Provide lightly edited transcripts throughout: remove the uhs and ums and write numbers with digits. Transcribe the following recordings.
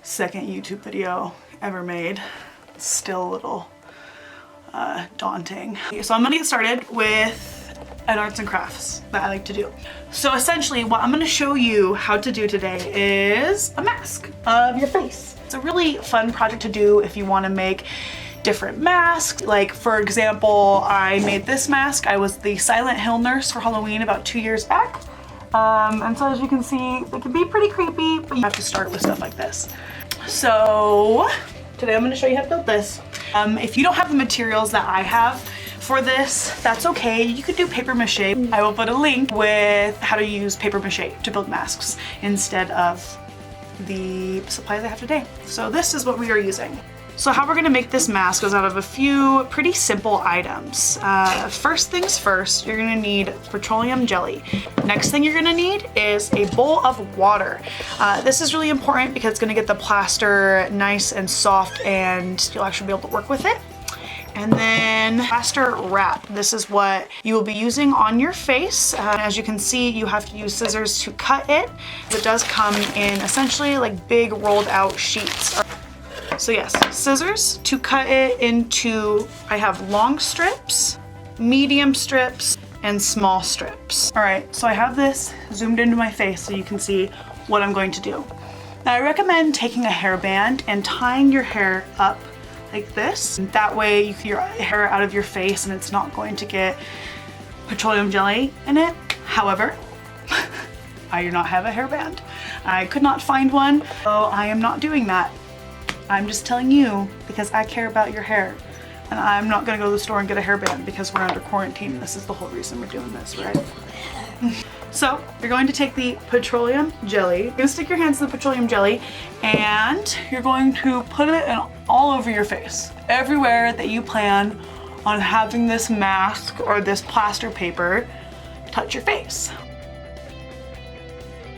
second YouTube video ever made. It's still a little daunting. So I'm gonna get started with an arts and crafts that I like to do. So essentially what I'm gonna show you how to do today is a mask of your face. It's a really fun project to do if you wanna make different masks. Like for example, I made this mask. I was the Silent Hill nurse for Halloween about 2 years back. And so as you can see, it can be pretty creepy, but you have to start with stuff like this. So today I'm gonna show you how to build this. If you don't have the materials that I have for this, that's okay. You could do paper mache. I will put a link with how to use paper mache to build masks instead of the supplies I have today. So this is what we are using. So how we're gonna make this mask is out of a few pretty simple items. First things first, you're gonna need petroleum jelly. Next thing you're gonna need is a bowl of water. This is really important because it's gonna get the plaster nice and soft and you'll actually be able to work with it. And then plaster wrap. This is what you will be using on your face. As you can see, you have to use scissors to cut it. It does come in essentially like big rolled out sheets. So yes, scissors to cut it into, I have long strips, medium strips, and small strips. All right, so I have this zoomed into my face so you can see what I'm going to do. Now I recommend taking a hairband and tying your hair up like this. That way you get your hair out of your face and it's not going to get petroleum jelly in it. However, I do not have a hairband. I could not find one, so I am not doing that. I'm just telling you because I care about your hair. And I'm not gonna go to the store and get a hairband because we're under quarantine. This is the whole reason we're doing this, right? So you're going to take the petroleum jelly. You're gonna stick your hands in the petroleum jelly and you're going to put it in all over your face. Everywhere that you plan on having this mask or this plaster paper touch your face.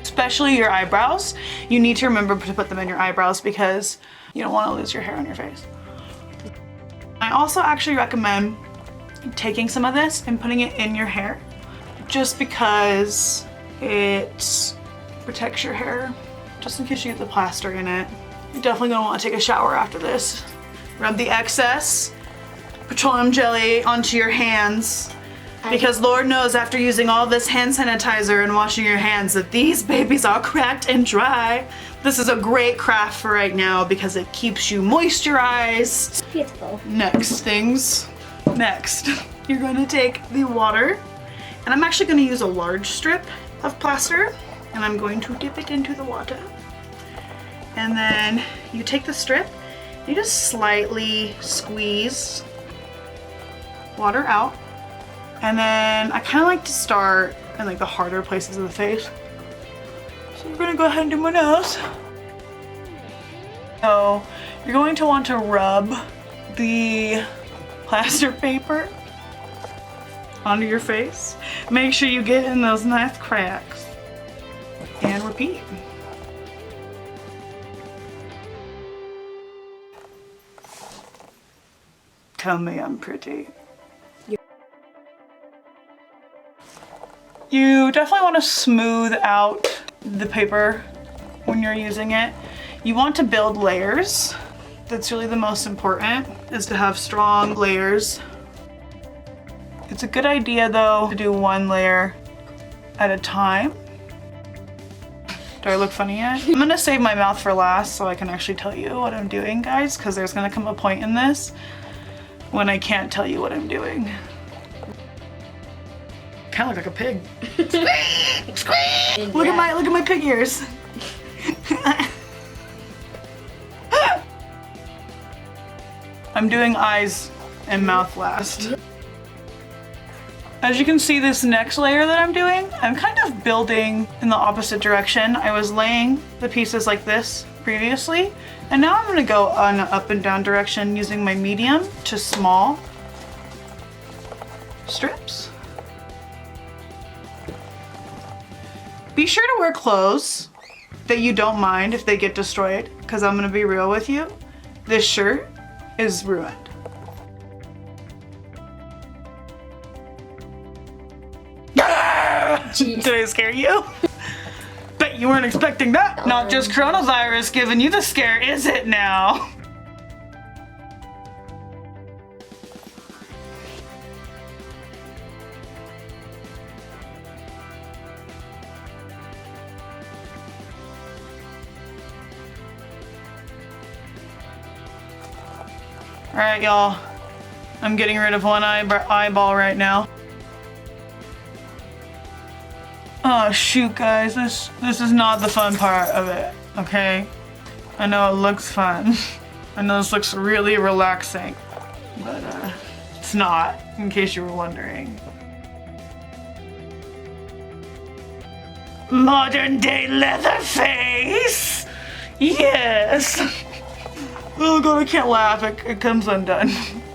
Especially your eyebrows. You need to remember to put them in your eyebrows because you don't want to lose your hair on your face. I also actually recommend taking some of this and putting it in your hair just because it protects your hair, just in case you get the plaster in it. You're definitely gonna want to take a shower after this. Rub the excess petroleum jelly onto your hands because Lord knows after using all this hand sanitizer and washing your hands that these babies are cracked and dry. This is a great craft for right now because it keeps you moisturized. Beautiful. Next, you're going to take the water and I'm actually going to use a large strip of plaster and I'm going to dip it into the water. And then you take the strip, you just slightly squeeze water out. And then I kind of like to start in like the harder places of the face. So we're gonna go ahead and do my nose. So you're going to want to rub the plaster paper onto your face. Make sure you get in those nice cracks. And repeat. Tell me I'm pretty. You definitely want to smooth out the paper when you're using it. You want to build layers. That's really the most important, is to have strong layers. It's a good idea though to do one layer at a time. Do I look funny yet? I'm gonna save my mouth for last so I can actually tell you what I'm doing, guys, because there's gonna come a point in this when I can't tell you what I'm doing. Kind of look like a pig. Look at my pig ears. I'm doing eyes and mouth last. As you can see, this next layer that I'm doing, I'm kind of building in the opposite direction. I was laying the pieces like this previously, and now I'm gonna go on an up and down direction using my medium to small strips. Be sure to wear clothes that you don't mind if they get destroyed, because I'm gonna be real with you. This shirt is ruined. Did I scare you? But Bet you weren't expecting that. Not just coronavirus giving you the scare, is it now? All right, y'all. I'm getting rid of one eyeball right now. Oh shoot, guys, this is not the fun part of it, okay? I know it looks fun. I know this looks really relaxing, but it's not, in case you were wondering. Modern day Leatherface! Yes! Oh god, I can't laugh. It comes undone.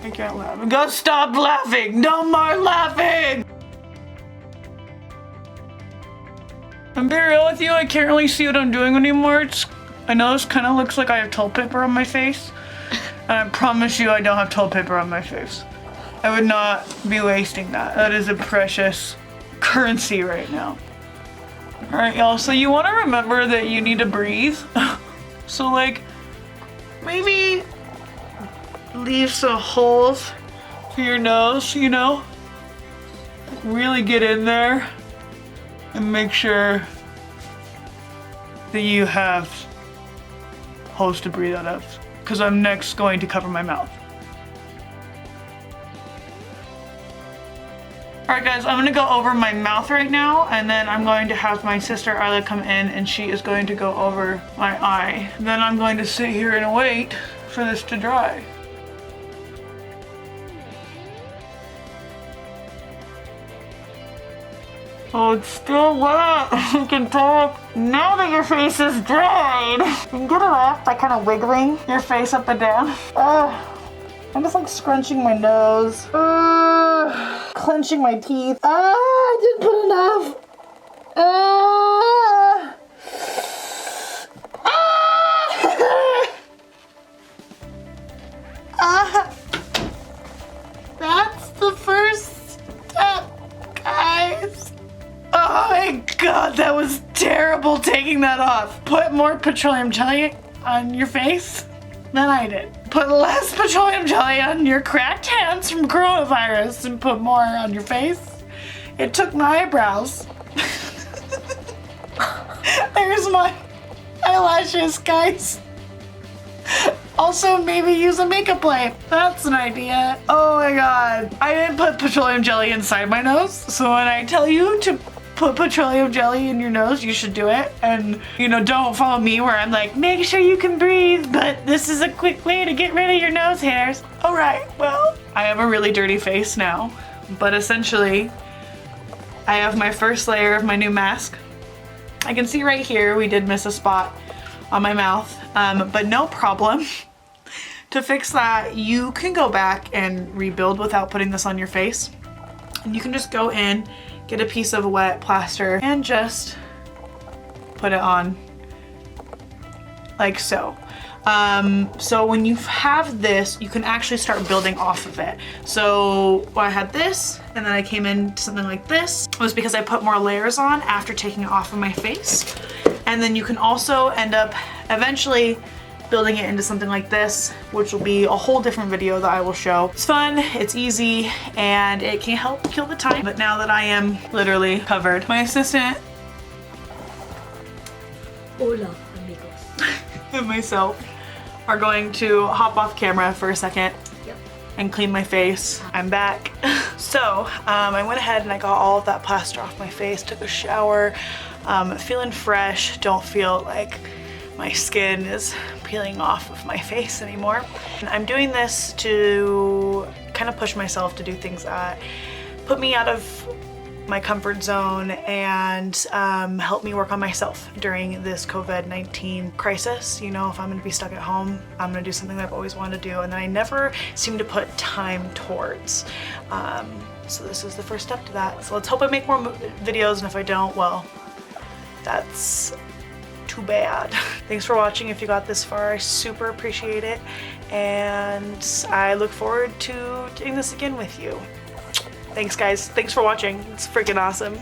I can't laugh. I gotta stop laughing! No more laughing! I'm being real with you, I can't really see what I'm doing anymore. I know this kind of looks like I have toilet paper on my face. And I promise you I don't have toilet paper on my face. I would not be wasting that. That is a precious currency right now. Alright y'all, so you want to remember that you need to breathe. So like, maybe leave some holes for your nose, you know? Really get in there and make sure that you have holes to breathe out of, because I'm next going to cover my mouth. Alright guys, I'm gonna go over my mouth right now, and then I'm going to have my sister Arla come in and she is going to go over my eye. Then I'm going to sit here and wait for this to dry. Oh, it's still wet. You can talk. Now that your face is dried, you can get it off by kind of wiggling your face up and down. I'm just like scrunching my nose. Clenching my teeth. I didn't put enough. That's the first step, guys. Oh my god, that was terrible taking that off. Put more petroleum jelly on your face than I did. Put less petroleum jelly on your cracked hands from coronavirus and put more on your face. It took my eyebrows. There's my eyelashes, guys. Also, maybe use a makeup wipe. That's an idea. Oh my god. I didn't put petroleum jelly inside my nose, so when I tell you to put petroleum jelly in your nose, you should do it. And, you know, don't follow me where I'm like, make sure you can breathe, but this is a quick way to get rid of your nose hairs. All right, well, I have a really dirty face now, but essentially, I have my first layer of my new mask. I can see right here, we did miss a spot on my mouth, but no problem. To fix that, you can go back and rebuild without putting this on your face. And you can just go in, get a piece of wet plaster and just put it on like so. So when you have this, you can actually start building off of it. So I had this and then I came into something like this. It was because I put more layers on after taking it off of my face. And then you can also end up eventually building it into something like this, which will be a whole different video that I will show. It's fun, it's easy, and it can help kill the time. But now that I am literally covered, my assistant Hola, amigos. and myself are going to hop off camera for a second and clean my face. I'm back. So I went ahead and I got all of that plaster off my face, took a shower, feeling fresh, don't feel like my skin is peeling off of my face anymore. And I'm doing this to kind of push myself to do things that put me out of my comfort zone and help me work on myself during this COVID-19 crisis. You know, if I'm gonna be stuck at home, I'm gonna do something that I've always wanted to do and that I never seem to put time towards. So this is the first step to that. So let's hope I make more videos, and if I don't, well, that's too bad. Thanks for watching. If you got this far, I super appreciate it, and I look forward to doing this again with you. Thanks guys, thanks for watching. It's freaking awesome.